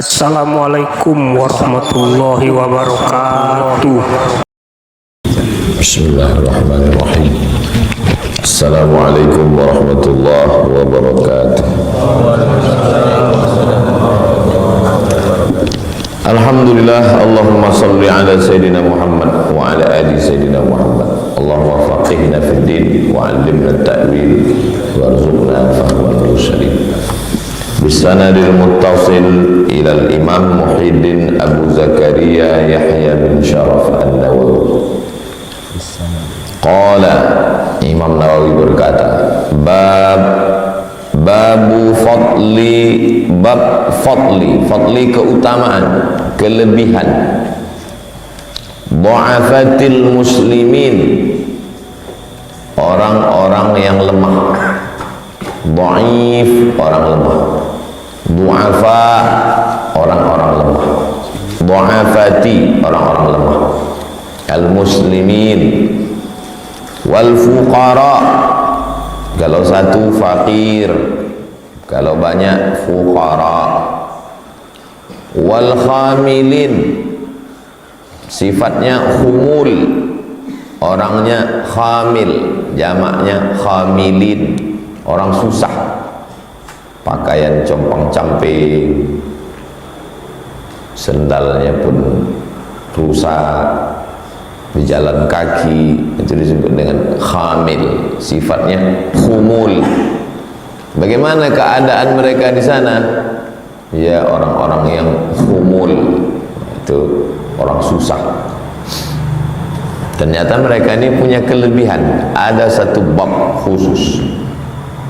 Assalamualaikum warahmatullahi wabarakatuh. Bismillahirrahmanirrahim. Assalamualaikum warahmatullahi wabarakatuh. Alhamdulillah, Allahumma salli ala Sayyidina Muhammad wa ala ali Sayyidina Muhammad. Allahumma faqihna fid din wa 'allimna at-ta'wil warzuqna fahmal mursalin. Bisanadil muttasil ilal Imam Muhyiddin Abu Zakaria Yahya bin Sharaf An-Nawawi. Qala, Imam Nawawi berkata, babu fadli, bab fadli keutamaan, kelebihan du'afatil muslimin, orang-orang yang lemah. Dhaif, orang lemah. Du'afa, orang-orang lemah. Du'afati, orang-orang lemah. Al-muslimin wal fuqara, kalau satu fakir, kalau banyak fuqara. Wal khamilin, sifatnya khumul, orangnya khamil, jamaknya khamilin, orang susah, pakaian compang-camping, sendalnya pun rusak, berjalan kaki, itu disebut dengan khamil, sifatnya khumul. Bagaimana keadaan mereka di sana? Ya, orang-orang yang khumul, itu orang susah. Ternyata mereka ini punya kelebihan. Ada satu bab khusus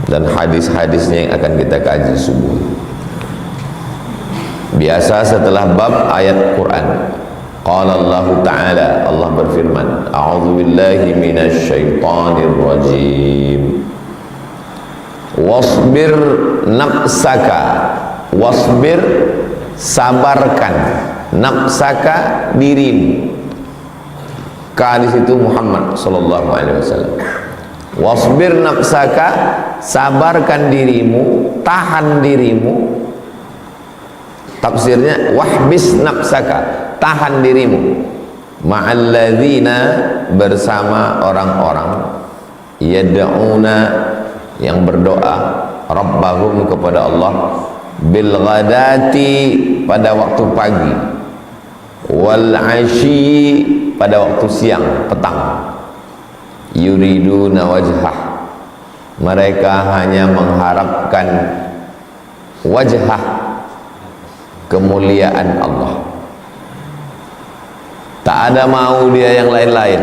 dan hadis-hadisnya yang akan kita kaji subuh. Biasa setelah bab ayat Quran, qala Allah Ta'ala, Allah berfirman, a'udzu billahi minasy syaithanir rajim. Wasbir nafsaka, wasbir, sabarkan, nafsaka, dirimu. Ka di situ Muhammad sallallahu alaihi wasallam. Wasbir nafsaka, sabarkan dirimu, tahan dirimu. Tafsirnya wahbis nafsaka, tahan dirimu. Ma'alladzina, bersama orang-orang, yad'una, yang berdoa, rabbahum, kepada Allah, bil ghadati, pada waktu pagi, wal asyi, pada waktu siang, petang. Yuriduna wajhah, mereka hanya mengharapkan wajhah, kemuliaan Allah. Tak ada mau dia yang lain-lain,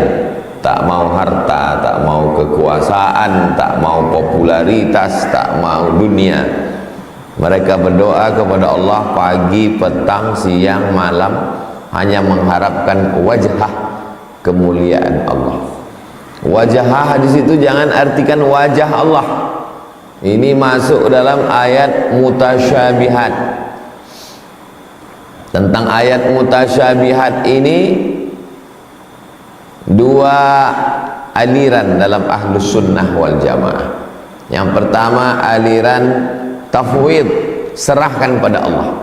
tak mau harta, tak mau kekuasaan, tak mau popularitas, tak mau dunia. Mereka berdoa kepada Allah pagi, petang, siang, malam, hanya mengharapkan wajhah, kemuliaan Allah. Wajah di situ jangan artikan wajah Allah. Ini masuk dalam ayat mutasyabihat. Tentang ayat mutasyabihat ini, dua aliran dalam ahlus sunnah wal jamaah. Yang pertama aliran tafwid, serahkan pada Allah.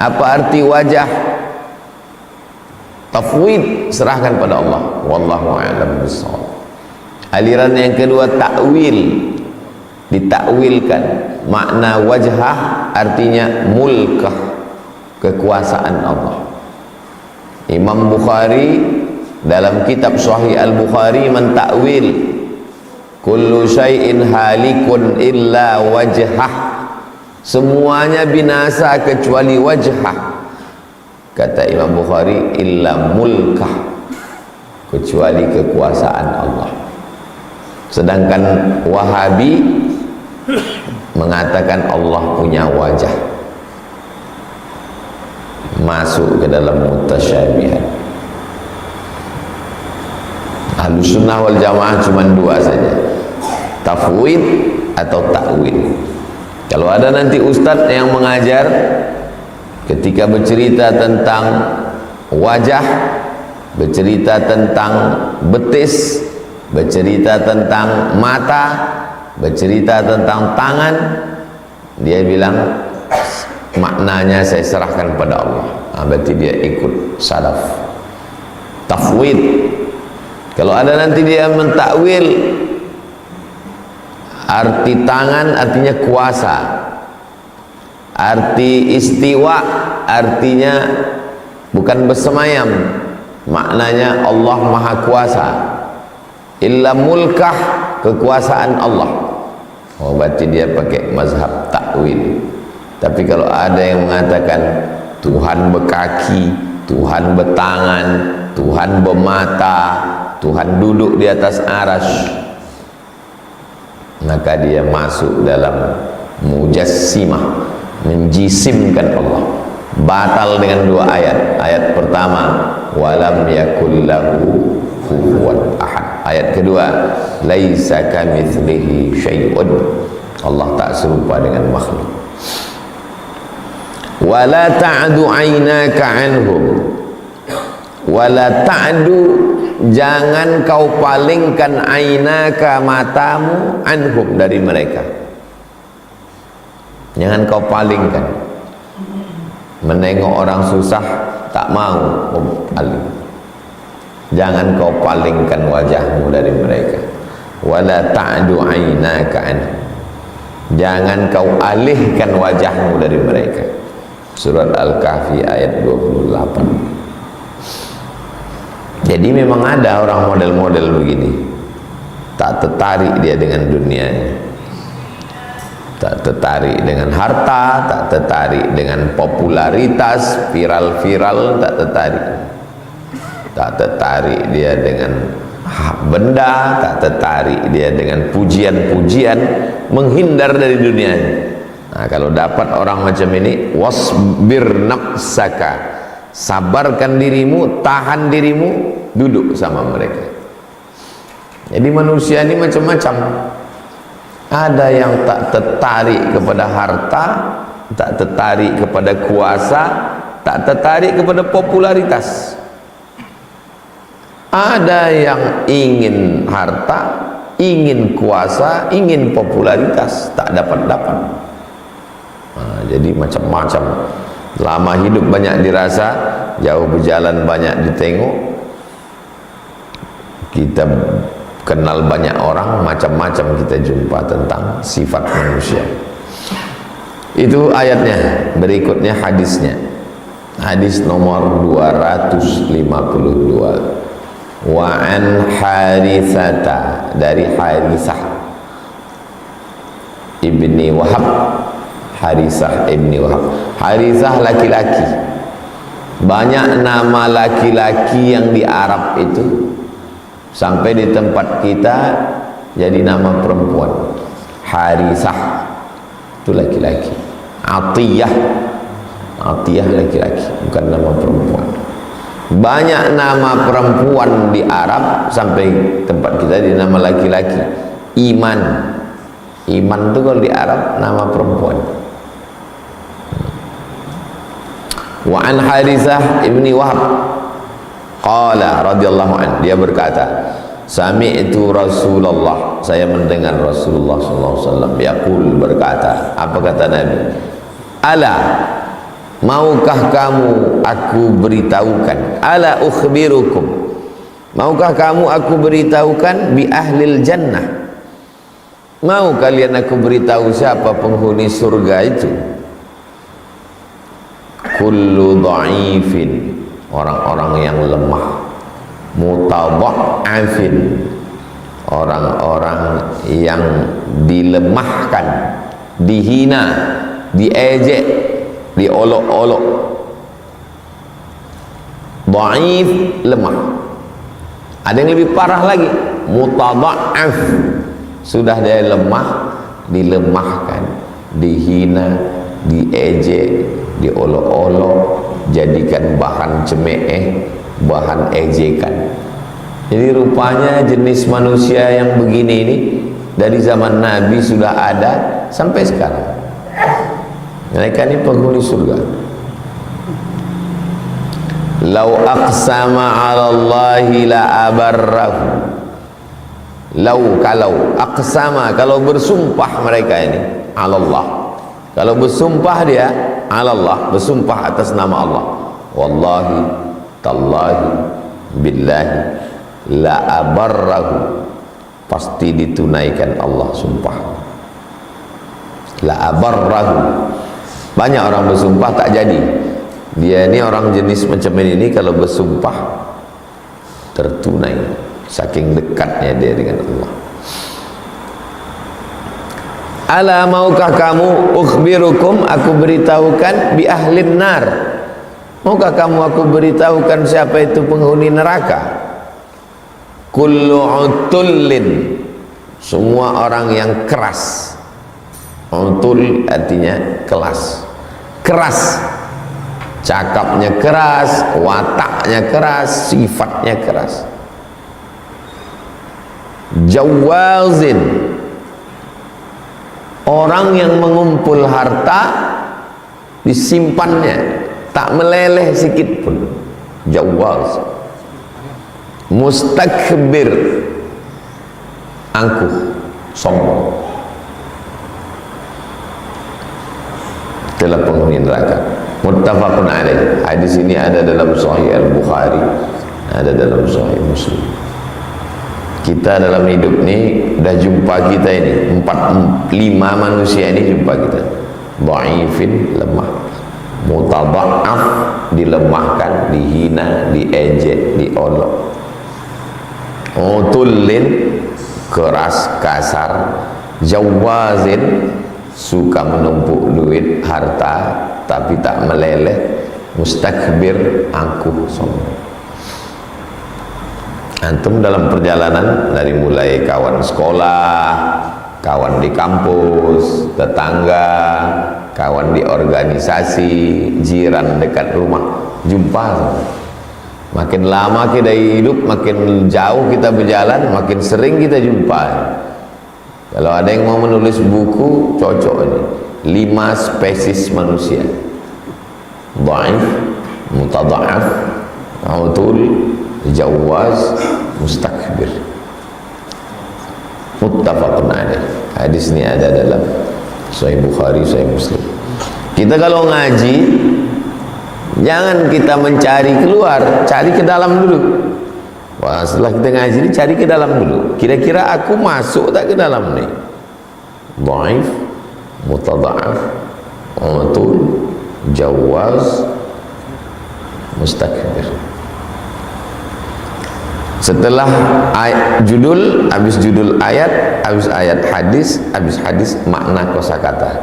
Apa arti wajah? Tafwid, serahkan pada Allah. Wallahu a'lam bishawab. Aliran yang kedua takwil, ditakwilkan. Makna wajhah artinya mulkah, kekuasaan Allah. Imam Bukhari dalam kitab Sahih Al-Bukhari mentakwil kullu syai'in halikun illa wajhah, semuanya binasa kecuali wajhah. Kata Imam Bukhari, illa mulkah, kecuali kekuasaan Allah. Sedangkan Wahabi mengatakan Allah punya wajah, masuk ke dalam mutasyabihat. Ahlus sunnah wal jamaah cuma dua saja, tafwid atau takwil. Kalau ada nanti ustadz yang mengajar, ketika bercerita tentang wajah, bercerita tentang betis, bercerita tentang mata, bercerita tentang tangan, dia bilang maknanya saya serahkan pada Allah. Berarti dia ikut salaf. Tafwid, kalau ada nanti dia mentakwil arti tangan artinya kuasa, arti istiwa artinya bukan bersemayam, maknanya Allah maha kuasa, illa mulkah kekuasaan Allah. Oh, berarti dia pakai mazhab takwil. Tapi kalau ada yang mengatakan Tuhan berkaki, Tuhan bertangan, Tuhan bermata, Tuhan duduk di atas arasy, maka dia masuk dalam mujassimah, menjisimkan Allah. Batal dengan dua ayat. Ayat pertama, walam yakul lahu kufuwan ahad. Ayat kedua, laisa kamitslihi syai'un. Allah tak serupa dengan makhluk. Wala ta'du 'ainaka 'anhum. Wala ta'du, jangan kau palingkan ainaka, matamu, anhum, dari mereka. Jangan kau palingkan. Menengok orang susah tak mau paling. Jangan kau palingkan wajahmu dari mereka. Wala ta'du ainaka anhum, jangan kau alihkan wajahmu dari mereka. Surat Al-Kahfi ayat 28. Jadi memang ada orang model-model begini, tak tertarik dia dengan dunianya, tak tertarik dengan harta, tak tertarik dengan popularitas, viral-viral, tak tertarik. Tak tertarik dia dengan benda, tak tertarik dia dengan pujian-pujian, menghindar dari dunianya. Nah, kalau dapat orang macam ini, wasbir nafsaka, sabarkan dirimu, tahan dirimu, duduk sama mereka. Jadi manusia ini macam-macam. Ada yang tak tertarik kepada harta, tak tertarik kepada kuasa, tak tertarik kepada popularitas. Ada yang ingin harta, ingin kuasa, ingin popularitas, tak dapat-dapat. Nah, jadi macam-macam. Lama hidup banyak dirasa, jauh berjalan banyak ditengok. Kita kenal banyak orang, macam-macam kita jumpa tentang sifat manusia. Itu ayatnya. Berikutnya hadisnya. Hadis nomor 252. Wa an Harithata, dari Harithah ibni Wahab. Harithah ibni Wahab. Harithah laki-laki. Banyak nama laki-laki yang di Arab itu, sampai di tempat kita jadi nama perempuan. Harithah itu laki-laki. Atiyah, Atiyah laki-laki, bukan nama perempuan. Banyak nama perempuan di Arab, sampai tempat kita di nama laki-laki. Iman, Iman itu kalau di Arab nama perempuan. Wa an Harithah ibni Wahab qala radhiyallahu anhu, dia berkata, sami'tu Rasulullah, saya mendengar Rasulullah sallallahu alaihi wasallam yaqul, berkata. Apa kata Nabi? Ala, maukah kamu aku beritahukan, ala ukhbirukum, maukah kamu aku beritahukan bi ahlil jannah, mau kalian aku beritahu siapa penghuni surga itu? Kullu dha'ifin, orang-orang yang lemah, mutadha'afin, orang-orang yang dilemahkan, dihina, diejek, diolok-olok. Dha'if, lemah. Ada yang lebih parah lagi, mutadha'af, sudah dia lemah, dilemahkan, dihina, diejek, diolok-olok, jadikan bahan cemooh, bahan ejekan. Jadi rupanya jenis manusia yang begini ini dari zaman Nabi sudah ada sampai sekarang. Mereka ini penghuni surga. Lau aqsama 'ala Allahi la abarrahu. Lau, kalau aqsama, kalau bersumpah mereka ini 'ala Allah, Kalau bersumpah dia ala Allah, bersumpah atas nama Allah, wallahi tallahi billahi la abarrahu, pasti ditunaikan Allah sumpah. La abarrahu. Banyak orang bersumpah tak jadi. Dia ni orang jenis macam ini, kalau bersumpah tertunai, saking dekatnya dia dengan Allah. Ala maukah kamu ukhbirukum, aku beritahukan, bi ahlin nar, maukah kamu aku beritahukan siapa itu penghuni neraka? Kullu utullin, semua orang yang keras. Utul artinya kelas, keras, cakapnya keras, wataknya keras, sifatnya keras. Jawazin, orang yang mengumpul harta disimpannya, tak meleleh sikit pun. Jawaz. Mustakbir, angkuh, sombong. Itulah penghuni neraka. Muttafaqun alaih. Hadis ini ada dalam Sahih Al-Bukhari, ada dalam Sahih Muslim. Kita dalam hidup ni dah jumpa kita ini 4-5 manusia ini jumpa kita. Dhaifin, lemah. Mutadha'af, dilemahkan, dihina, diejek, diolok. Utullin, keras, kasar. Jawazin, suka menumpuk duit, harta, tapi tak meleleh. Mustakbir, angkuh, sombong. Antum dalam perjalanan, dari mulai kawan sekolah, kawan di kampus, tetangga, kawan di organisasi, jiran dekat rumah, jumpa. Makin lama kita hidup, makin jauh kita berjalan, makin sering kita jumpa. Kalau ada yang mau menulis buku, cocok ini 5 spesies manusia: dhaif, mutadha'af, utul, jawaz, mustakbir. Muttafaqun alaih. Hadis ini ada dalam Sahih Bukhari, Sahih Muslim. Kita kalau ngaji, jangan kita mencari keluar, cari ke dalam dulu. Wah, setelah kita ngaji ini, cari ke dalam dulu. Kira-kira aku masuk tak ke dalam ni? Dhaif, mutadha'af, utul, jawaz, mustakbir. Setelah judul, habis judul ayat, habis ayat hadis, habis hadis makna kosakata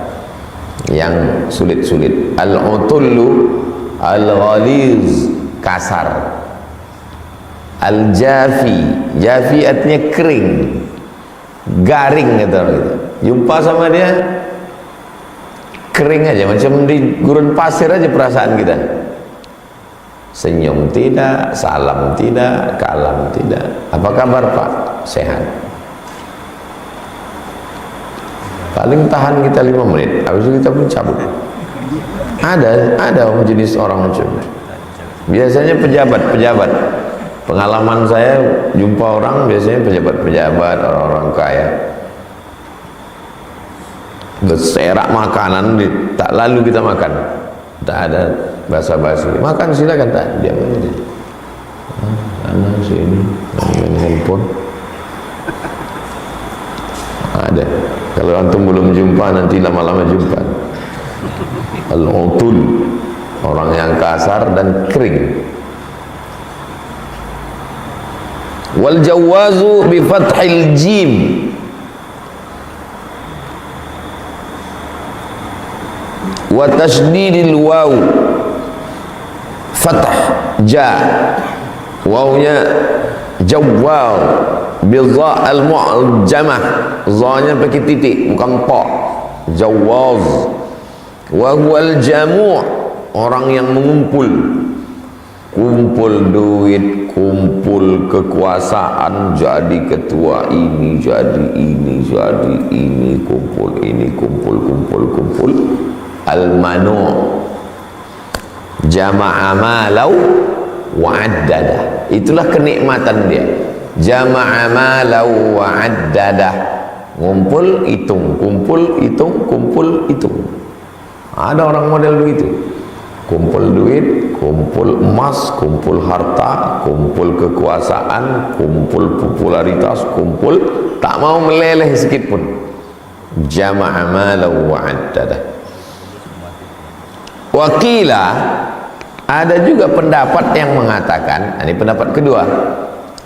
yang sulit-sulit. Al-utullu al-ghaliz, kasar. Al-jafi, jafi artinya kering, garing kata orang itu. Jumpa sama dia kering aja, macam di gurun pasir aja perasaan kita. Senyum tidak, salam tidak, kalam tidak. Apa kabar Pak? Sehat. Paling tahan kita 5 menit, habis itu kita pun cabut. Ada jenis orang macam itu. Biasanya pejabat. Pengalaman saya jumpa orang, biasanya pejabat-pejabat, orang-orang kaya, berserak makanan, tak lalu kita makan, tak ada basa-basi. Makan silakan, tak, diam aja. Sana sini, main handphone. Ada. Kalau antum belum jumpa, nanti lama-lama jumpa. Al-utul, orang yang kasar dan kering. Wal jawazu bi fathil jim, wa tasdidil waw, fathah ja, wawnya jawwal, bi dha al mu'jamah, dhanya pakai titik bukan ta, jawaz. Wa huwal jamu', orang yang mengumpul, kumpul duit, kumpul kekuasaan, jadi ketua ini, jadi ini, jadi ini, kumpul ini, kumpul. Al-manu' jama'a malau wa'addada, itulah kenikmatan dia. Jama'a malau wa'addada, ngumpul hitung, kumpul hitung, kumpul hitung. Ada orang model begitu, kumpul duit, kumpul emas, kumpul harta, kumpul kekuasaan, kumpul popularitas, kumpul, tak mau meleleh sedikit pun. Jama'a malahu wa addadah. Wakila, ada juga pendapat yang mengatakan, ini pendapat kedua.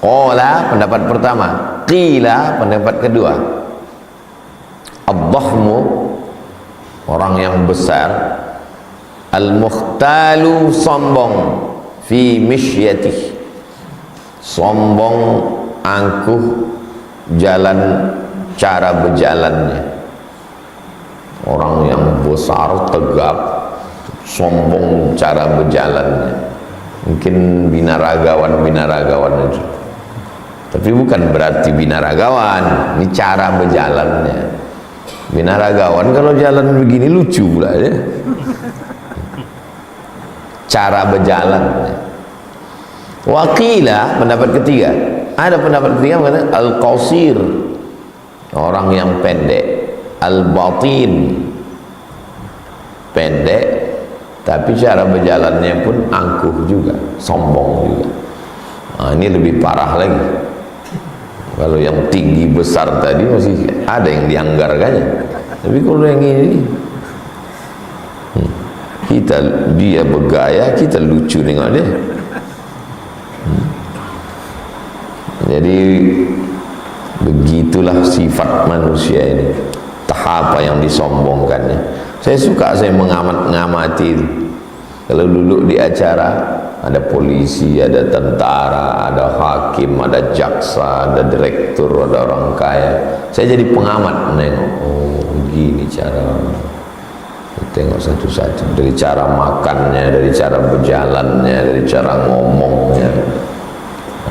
Qala, pendapat pertama. Qila, pendapat kedua. Ad-dhahmu, orang yang besar. Al-mukhtalu, sombong. Fi mishyatih, sombong, angkuh, jalan, cara berjalannya. Orang yang besar, tegap, sombong cara berjalannya. Mungkin binaragawan itu, tapi bukan berarti binaragawan, ini cara berjalannya. Binaragawan kalau jalan begini lucu pula ya. Cara berjalannya. Wakila, pendapat ketiga, ada pendapat ketiga mengatakan al-qasir, orang yang pendek. Al-batin, pendek tapi cara berjalannya pun angkuh juga, sombong juga. Nah, ini lebih parah lagi. Kalau yang tinggi besar tadi masih ada yang dianggarkannya, tapi kalau yang ini dia bergaya, kita lucu dengan dia. Jadi begitulah sifat manusia ini, tahap yang disombongkannya. Saya suka, saya mengamati itu. Kalau duduk di acara, ada polisi, ada tentara, ada hakim, ada jaksa, ada direktur, ada orang kaya. Saya jadi pengamat menengok, oh begini cara. Tengok satu-satu, dari cara makannya, dari cara berjalannya, dari cara ngomongnya.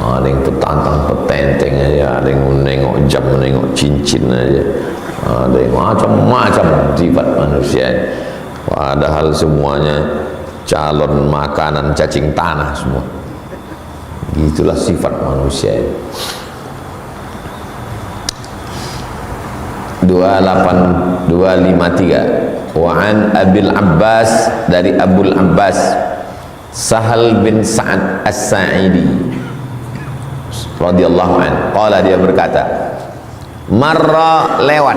Ada yang petantang-petenteng aja, ada yang menengok jam, menengok cincin aja, ada yang macam-macam sifat manusia. Padahal semuanya calon makanan cacing tanah semua. Gitulah sifat manusia. 28253 wa an Abil Abbas, dari Abul Abbas Sahal bin Sa'ad As-Sa'idi radhiyallahu an, qala, dia berkata, marra, lewat,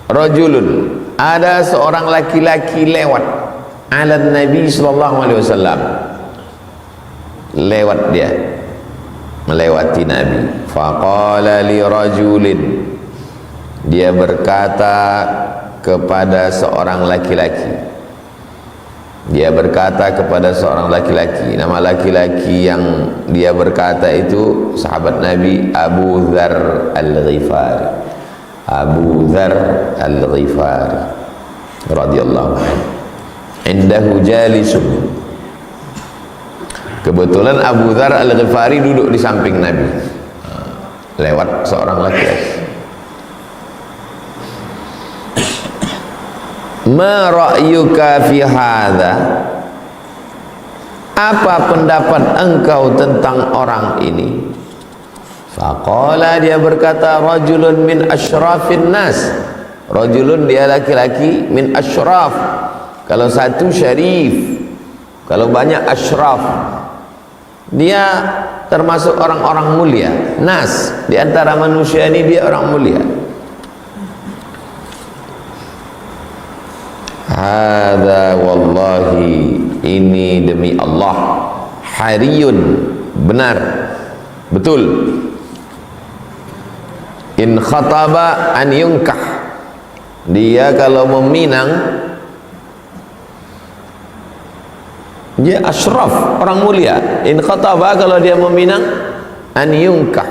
rajulun, ada seorang laki-laki lewat, ala Nabi sallallahu alaihi wasallam, lewat dia, melewati Nabi. Faqala li rajulin, dia berkata kepada seorang laki-laki. Dia berkata kepada seorang laki-laki. Nama laki-laki yang dia berkata itu sahabat Nabi Abu Dzar Al-Ghifari. Abu Dzar Al-Ghifari radhiyallahu anhu. Indahu jalisun. Kebetulan Abu Dzar Al-Ghifari duduk di samping Nabi. Lewat seorang laki-laki. Ma ra'yuka fi hadha, apa pendapat engkau tentang orang ini? Faqala, dia berkata, rajulun min asyrafin nas, rajulun, dia laki-laki, min asyraf, kalau satu syarif, kalau banyak asyraf, dia termasuk orang-orang mulia. Nas, di antara manusia ini dia orang mulia. Hadza wallahi, ini demi Allah, hariyun, benar, betul. In khataba an yunkah, dia kalau meminang, dia asyraf, orang mulia. In khataba, kalau dia meminang, an yunkah,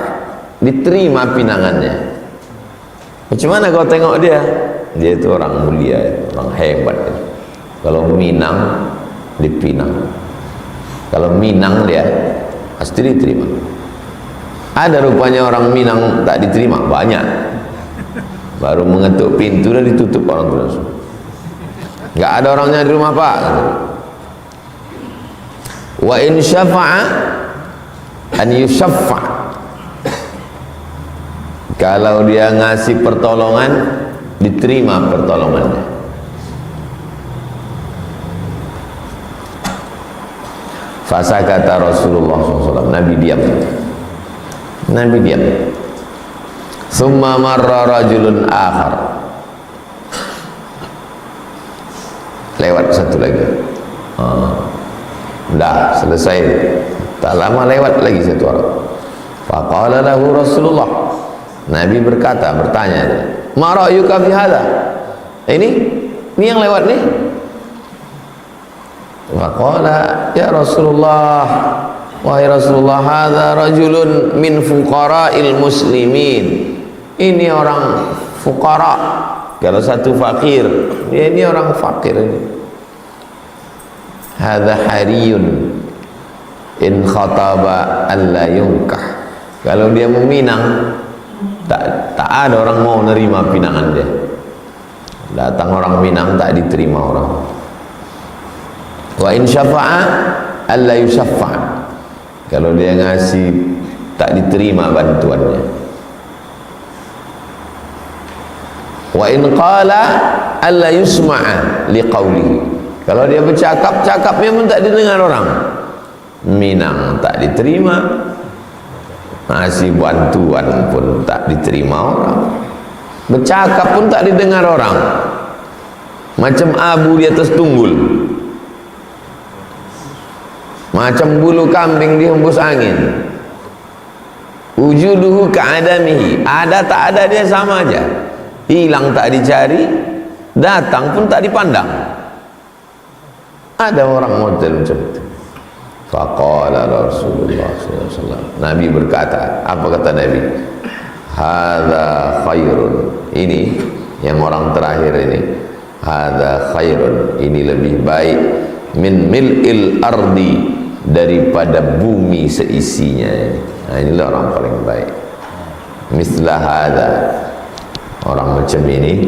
diterima pinangannya. Macam mana kau tengok dia? Dia itu orang mulia, orang hebat. Kalau minang, dipinang. Kalau minang dia pasti diterima. Ada rupanya orang Minang tak diterima, banyak. Baru mengetuk pintu dan ditutup orang tu langsung. Enggak ada orangnya di rumah, Pak. Wa in syafa'a an yushaffa, kalau dia ngasih pertolongan, diterima pertolongannya. Fasakata Rasulullah SAW. Nabi diam. Thumma marra rajulun akhar. Lewat satu lagi. Dah selesai. Tak lama lewat lagi satu orang. Faqala lahu Rasulullah. Nabi bertanya, "Ma ra'yuka fi hadha?" Ini yang lewat nih. Faqala, "Ya Rasulullah, wahai Rasulullah, hadza rajulun min fuqara'il muslimin." Ini orang fuqara. Kalau satu fakir, ini orang fakir ini. Hadza hariyun in khataba alla yunkah. Kalau dia meminang, tak ada orang mau nerima pinangan dia. Datang orang Minang tak diterima orang. Wa in syafa'a alla yusaffa'. Kalau dia ngasih tak diterima bantuannya. Wa in qala alla yusma'a liqaulihi. Kalau dia bercakap, cakapnya pun tak didengar orang. Minang tak diterima, ngasih bantuan pun tak diterima orang, bercakap pun tak didengar orang, macam abu di atas tunggul, macam bulu kambing dihembus angin. Wujuduhu ka'adamihi. Ada tak ada dia sama aja. Hilang tak dicari, datang pun tak dipandang. Ada orang model macam itu. Faqala Rasulullah SAW. Nabi berkata, apa kata Nabi? Hadza khairun. Ini yang orang terakhir ini. Hadza khairun. Ini lebih baik min mil'il ardi, daripada bumi seisinya. Nah, inilah orang paling baik. Mislah hadza. Orang macam ini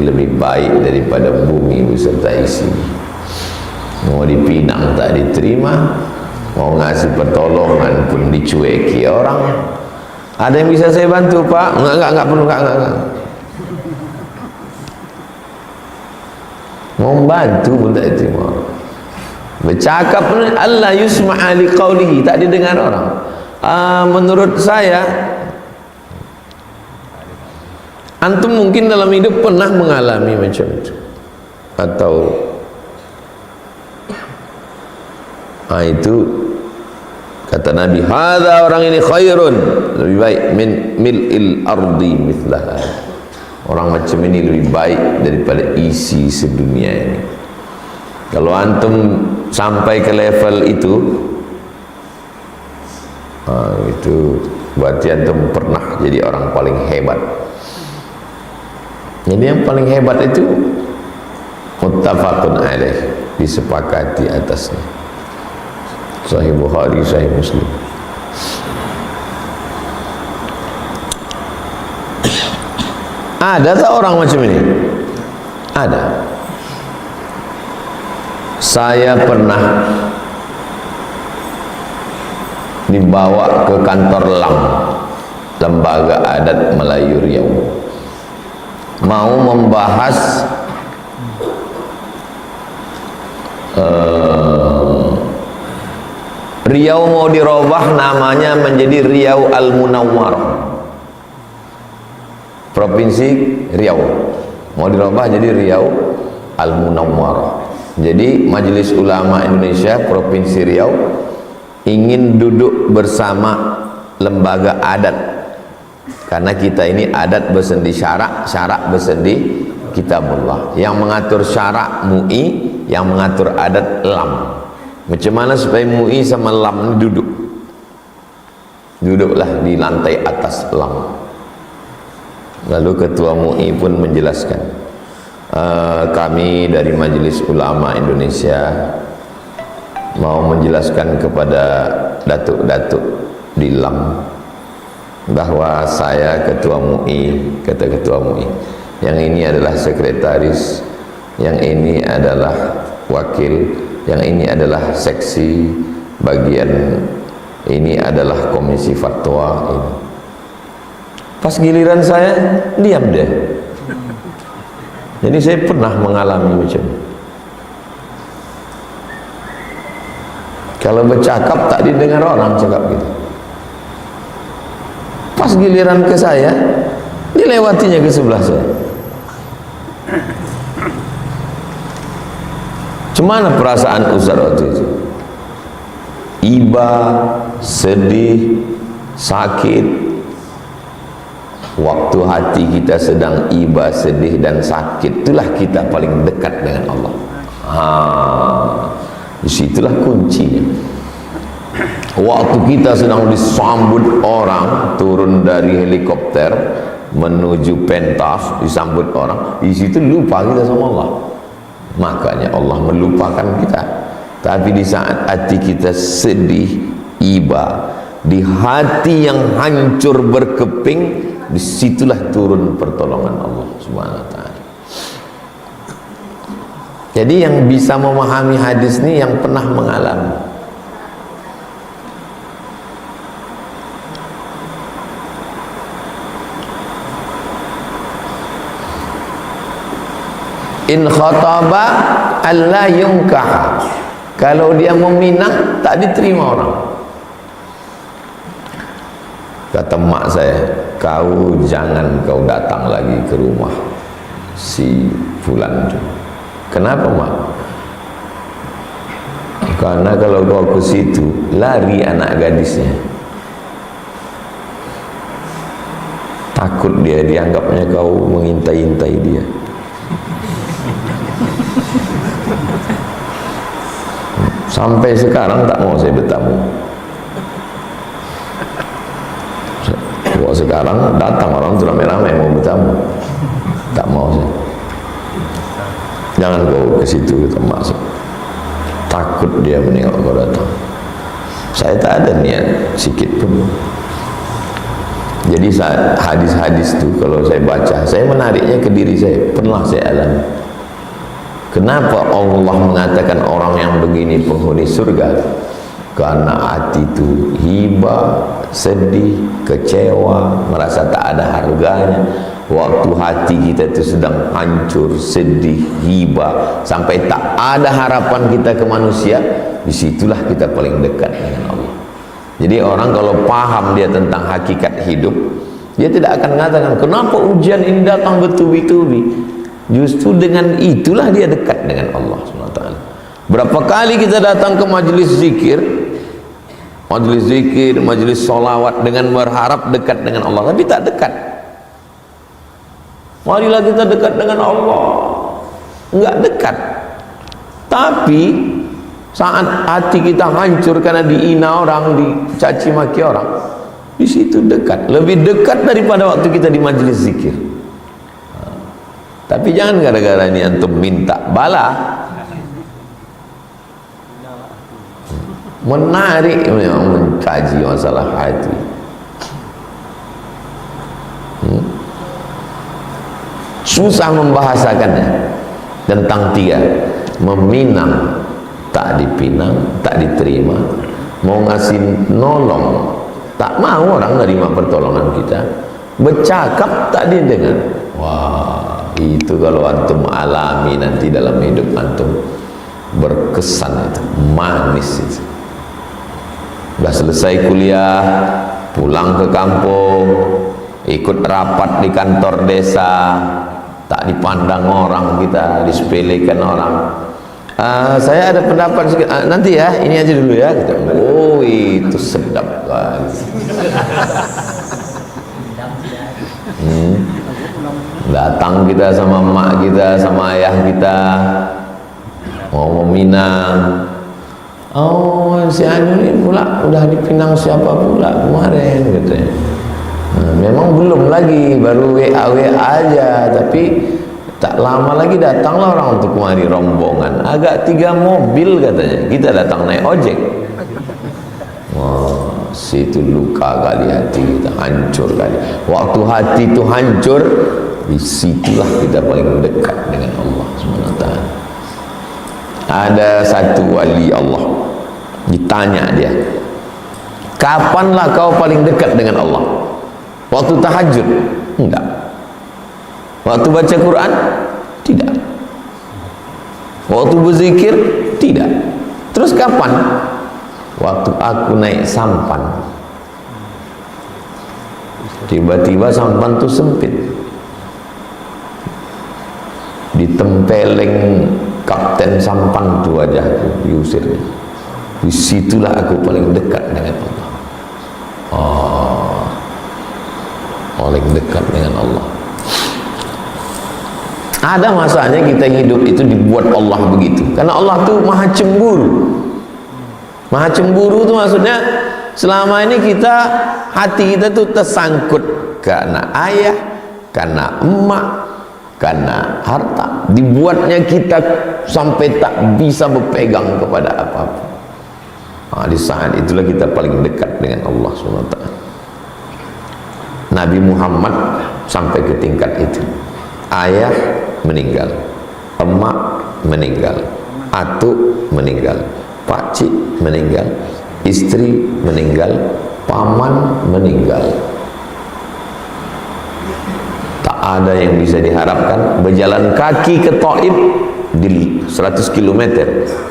lebih baik daripada bumi beserta isinya. Mau dipinang tak diterima, mau ngasih pertolongan pun dicueki orang. Ada yang bisa saya bantu, Pak? Enggak perlu, enggak. Mau bantu pun tak diterima. Bercakap pun Allah yusma'a liqaulihi, tak didengar orang. Menurut saya, antum mungkin dalam hidup pernah mengalami macam itu, atau itu kata Nabi, hadza, orang ini khairun, lebih baik min mil'il ardi mithlah. Orang macam ini lebih baik daripada isi sedunia ini. Kalau antum sampai ke level itu berarti antum pernah jadi orang paling hebat. Jadi yang paling hebat itu muttafaqun alaih, disepakati atasnya. Sahih Bukhari, Sahih Muslim. Ada tak orang macam ini? Ada. Saya pernah dibawa ke kantor LAM, Lembaga Adat Melayu Riau, mau membahas Riau mau dirubah namanya menjadi Riau Al-Munawwarah. Provinsi Riau mau dirubah jadi Riau Al-Munawwarah. Jadi Majelis Ulama Indonesia Provinsi Riau ingin duduk bersama lembaga adat, karena kita ini adat bersendi syarak, syarak bersendi kitabullah. Yang mengatur syarak MUI, yang mengatur adat LAM. Macam mana supaya MUI sama LAM ini duduklah di lantai atas LAM. Lalu ketua MUI pun menjelaskan, kami dari Majelis Ulama Indonesia mau menjelaskan kepada datuk-datuk di LAM bahwa saya ketua MUI, kata ketua MUI, yang ini adalah sekretaris, yang ini adalah wakil, yang ini adalah seksi, bagian ini adalah komisi fatwa ini. Pas giliran saya, diam deh. Jadi saya pernah mengalami macam ini. Kalau bercakap tak didengar orang cakap gitu. Pas giliran ke saya, dilewatinya ke sebelah saya. Cemana perasaan Ustaz waktu itu? Iba, sedih, sakit. Waktu hati kita sedang iba, sedih dan sakit, itulah kita paling dekat dengan Allah. Disitulah kuncinya. Waktu kita sedang disambut orang, turun dari helikopter menuju pentas, disambut orang, di situ lupa kita sama Allah. Makanya Allah melupakan kita. Tapi di saat hati kita sedih, iba, di hati yang hancur berkeping, disitulah turun pertolongan Allah Subhanahu wa ta'ala. Jadi yang bisa memahami hadis ini yang pernah mengalami. In khataba alla yunkah. Kalau dia meminang tak diterima orang. Kata mak saya, kau jangan kau datang lagi ke rumah si fulan itu. Kenapa mak? Karena kalau kau ke situ lari anak gadisnya. Takut dia dianggapnya kau mengintai-intai dia. Sampai sekarang tak mau saya bertamu. Kok sekarang datang orang tu ramai-ramai mau bertamu, tak mau saya. Jangan kau ke situ, kita masuk. Takut dia menengok kau datang. Saya tak ada niat sikit pun. Jadi saat hadis-hadis tu kalau saya baca, saya menariknya ke diri saya. Pernah saya alami. Kenapa Allah mengatakan orang yang begini penghuni surga? Karena hati itu hibah, sedih, kecewa, merasa tak ada harganya. Waktu hati kita itu sedang hancur, sedih, hibah, sampai tak ada harapan kita ke manusia, disitulah kita paling dekat dengan Allah. Jadi orang kalau paham dia tentang hakikat hidup, dia tidak akan mengatakan kenapa ujian ini datang bertubi-tubi. Justru dengan itulah dia dekat dengan Allah SWT. Berapa kali kita datang ke majlis zikir, majlis solawat dengan berharap dekat dengan Allah, tapi tak dekat. Marilah kita dekat dengan Allah, enggak dekat. Tapi saat hati kita hancur karena dihina orang, dicaci maki orang, di situ dekat, lebih dekat daripada waktu kita di majlis zikir. Tapi jangan gara-gara ini antum minta bala, menarik memang mengkaji masalah hati. Susah membahasakannya tentang tiga: meminang tak dipinang, tak diterima; mau ngasih nolong tak mau orang nerima pertolongan kita; bercakap tak didengar. Wah, itu kalau antum alami nanti dalam hidup antum, berkesan itu, manis itu. Sudah selesai kuliah, pulang ke kampung, ikut rapat di kantor desa, tak dipandang orang kita, disepelekan orang. Saya ada pendapat sedikit, nanti ya, ini aja dulu ya. Kita, oh itu sedap kali. Datang kita sama mak kita, sama ayah kita, mau meminang. Oh, si Anu ini pula udah dipinang siapa pula kemarin katanya. Memang belum lagi, baru WA aja, tapi tak lama lagi datanglah orang untuk kemari rombongan, agak 3 mobil katanya. Kita datang naik ojek. Wah, situ luka kali hati kita, hancur kali. Waktu hati itu hancur, disitulah kita paling dekat dengan Allah SWT. Ada satu wali Allah, ditanya dia, kapanlah kau paling dekat dengan Allah? Waktu tahajud? Enggak. Waktu baca Quran? Tidak. Waktu berzikir? Tidak. Terus kapan? waktu aku naik sampan, tiba-tiba sampan tuh sempit, ditempeleng kapten sampan itu wajahku, diusirnya. Disitulah aku paling dekat dengan Allah. Paling dekat dengan Allah. Ada masanya kita hidup itu dibuat Allah begitu, karena Allah tuh maha cemburu. Maha cemburu itu maksudnya selama ini kita, hati kita tuh tersangkut karena ayah, karena emak, karena harta, dibuatnya kita sampai tak bisa berpegang kepada apa-apa. Di saat itulah kita paling dekat dengan Allah SWT. Nabi Muhammad sampai ke tingkat itu. Ayah meninggal, emak meninggal, atuk meninggal, pakcik meninggal, istri meninggal, paman meninggal. Tak ada yang bisa diharapkan. Berjalan kaki ke Taif, di 100 km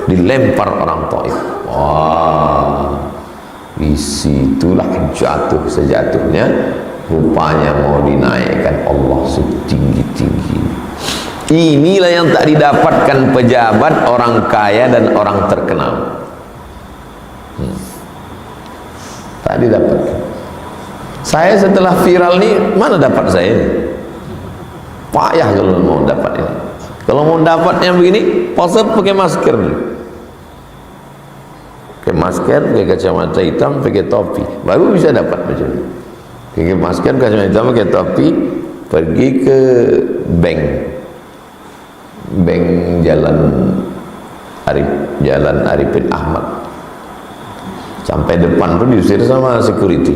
dilempar orang Taif. Wah, disitulah jatuh sejatuhnya. Rupanya mau dinaikkan Allah setinggi-tinggi. Inilah yang tak didapatkan pejabat, orang kaya dan orang terkenal. Tak didapatkan. Saya setelah viral nih, mana dapat saya ini? Payah kalau mau dapat ini. Kalau mau dapatnya begini, puasa pakai masker dulu. Pakai masker, pakai kacamata hitam, pakai topi, baru bisa dapat macam ini. Pakai masker, kacamata hitam, pakai topi, pergi ke bank Jalan Arifin Ahmad. Sampai depan tuh diusir sama security.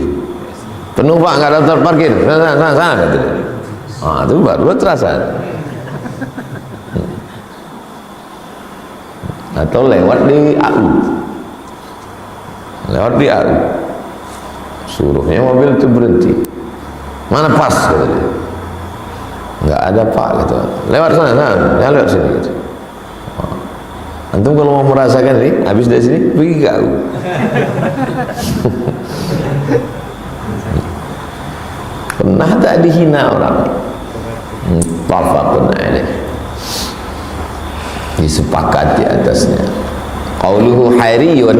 Penuh Pak, nggak ada tempat parkir. Sana katanya. Itu baru terasa. Atau lewat di AU. Suruhnya mobil itu berhenti. Mana pas katanya. Nggak ada Pak gitu. Lewat sana, jangan lewat sini gitu. Antum kalau mau merasakan ini, habis dari sini pergi ke AU. Pernah tak dihina orang? Muttafaqun alaih, disepakati atasnya. Qauluhu hariyun,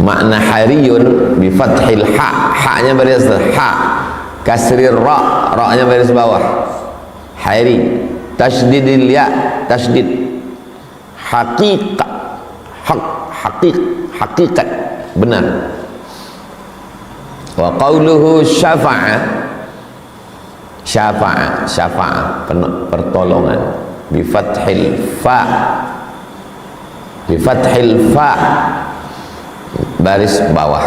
makna hariyun bi fathil ha, ha-nya baris ha, kasrir ra, ra-nya baris bawah. Hari, tasydidil ya, tasydid. Haqiqat, hakikat, benar. Wa qauluhu syafa'a, syafa'a pertolongan bi fathil fa, baris bawah,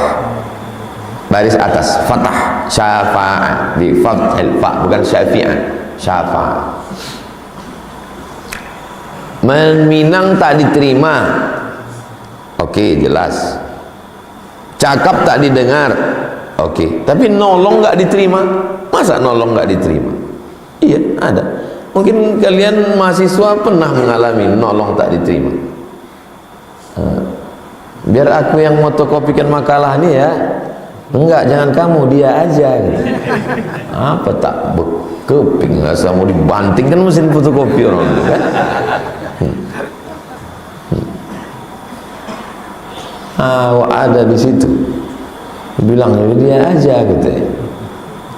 baris atas fathah, syafa'a bi fathil fa, bukan syafi'ah, syafa'a. Meminang tak diterima, oke, jelas. Cakap tak didengar, oke. Tapi nolong nggak diterima, masa nolong nggak diterima? Iya, ada. Mungkin kalian mahasiswa pernah mengalami nolong tak diterima. Biar aku yang fotokopikan makalah ini ya. Enggak, jangan kamu, dia aja. Apa tak bekeping, asal mau dibanting kan mesin fotokopi orang itu kan. Ada di situ, bilang dia aja gitu ya.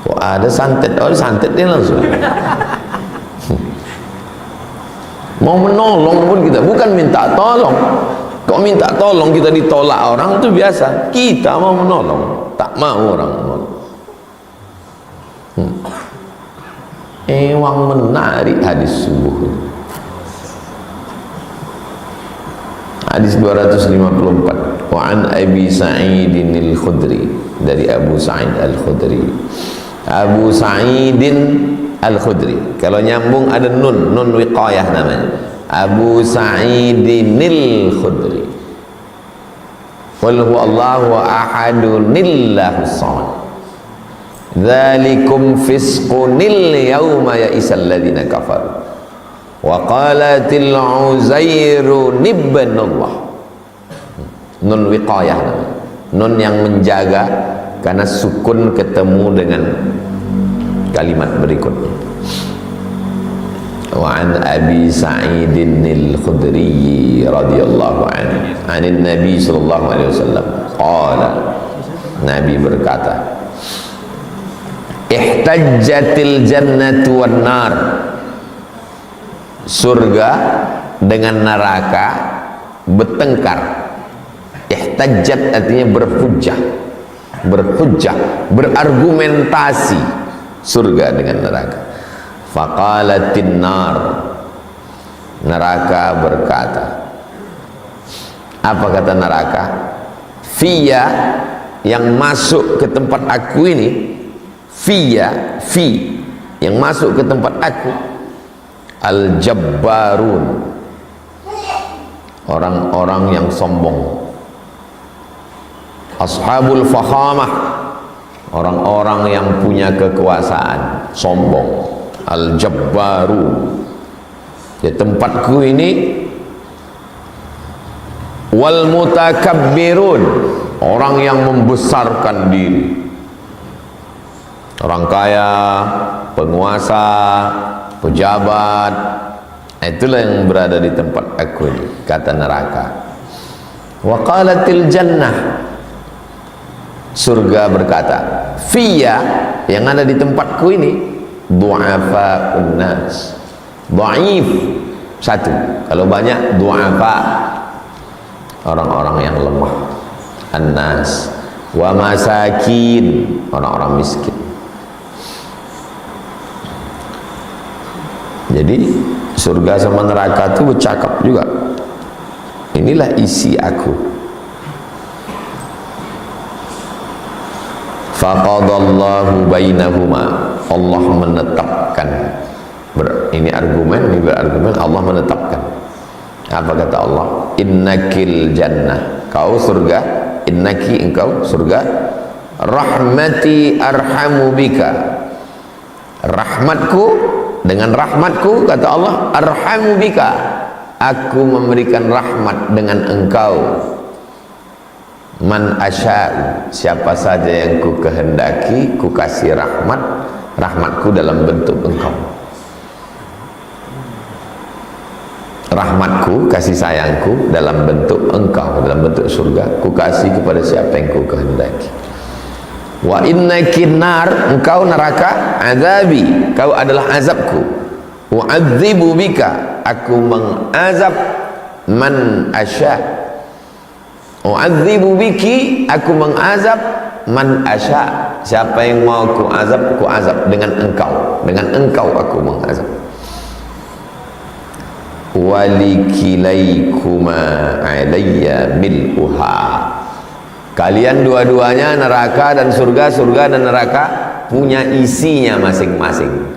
Kok ada santet, santet dia langsung. Mau menolong pun kita bukan minta tolong. Kok minta tolong kita ditolak orang itu biasa. Kita mau menolong, tak mau orang menolong. Emang menarik hadis subuh. Hadis 254. Wa an Abi Sa'idin al-Khudri, dari Abu Sa'id al-Khudri. Abu Sa'idin al-Khudri. Kalau nyambung ada nun wiqayah namanya. Abu Sa'idin al-Khudri. Qul huwallahu ahadunillahus samad. Dzalikum fisqunil yauma ya'isal ladzina kafaru. Wa qalatil Uzairu ibnullah. Nun wiqayah, nun yang menjaga, karena sukun ketemu dengan kalimat berikutnya. Wa an Abi Sa'idin al-Khudri radhiyallahu anhu, anin Nabi sallallahu alaihi wasallam qala, Nabi berkata, ihtajjatil jannatu wan nar, surga dengan neraka bertengkar. Ihtajjat artinya berhujjah, berargumentasi, surga dengan neraka. Faqalatin nar, neraka berkata, apa kata neraka? Fiya, yang masuk ke tempat aku ini, fiya, fi, yang masuk ke tempat aku, al-jabbarun, orang-orang yang sombong, ashabul fakhamah, orang-orang yang punya kekuasaan, sombong, al-jabbarun. Di tempatku ini, wal mutakabbirun, orang yang membesarkan diri, orang kaya, penguasa, pejabat, itulah yang berada di tempat aku ini, kata neraka. Wa qalatil jannah, surga berkata, fiya, yang ada di tempatku ini, du'afa'un nas, dhaif, satu, kalau banyak du'afa, orang-orang yang lemah, an-nas, wa masakin, orang-orang miskin. Jadi surga sama neraka itu bercakap juga, inilah isi aku. Faqadallahu bainahuma, Allah menetapkan, ini argumen, ini berargumen, Allah menetapkan. Apa kata Allah? Innakil jannah, kau surga, innaki, engkau surga, rahmati arhamu bika, rahmatku, dengan rahmatku, kata Allah, arhamu bika, aku memberikan rahmat dengan engkau, man asya'u, siapa saja yang ku kehendaki, ku kasih rahmat, rahmatku dalam bentuk engkau, rahmatku, kasih sayangku dalam bentuk engkau, dalam bentuk surga, ku kasih kepada siapa yang ku kehendaki. Wa innaki nar, engkau neraka, azabi, kau adalah azabku, u'adzibu bika, aku mengazab man asya, u'adzibu biki, aku mengazab man asya, siapa yang mau ku azab dengan engkau, dengan engkau aku mengazab. Walikilaikuma alayya mil'uha, kalian dua-duanya, neraka dan surga, surga dan neraka punya isinya masing-masing.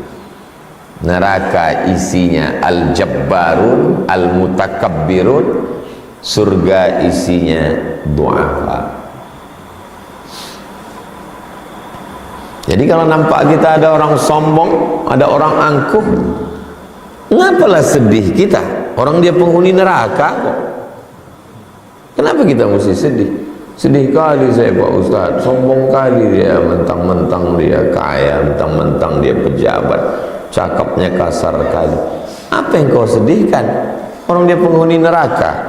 Neraka isinya al-jabbarun, al-mutakabbirun, surga isinya du'afa. Jadi kalau nampak kita ada orang sombong, ada orang angkuh, ngapalah sedih kita? Orang dia penghuni neraka kok. Kenapa kita mesti sedih? Sedih kali saya Pak Ustaz, sombong kali dia, mentang-mentang dia kaya, mentang-mentang dia pejabat, cakapnya kasar kali. Apa yang kau sedihkan? Orang dia penghuni neraka.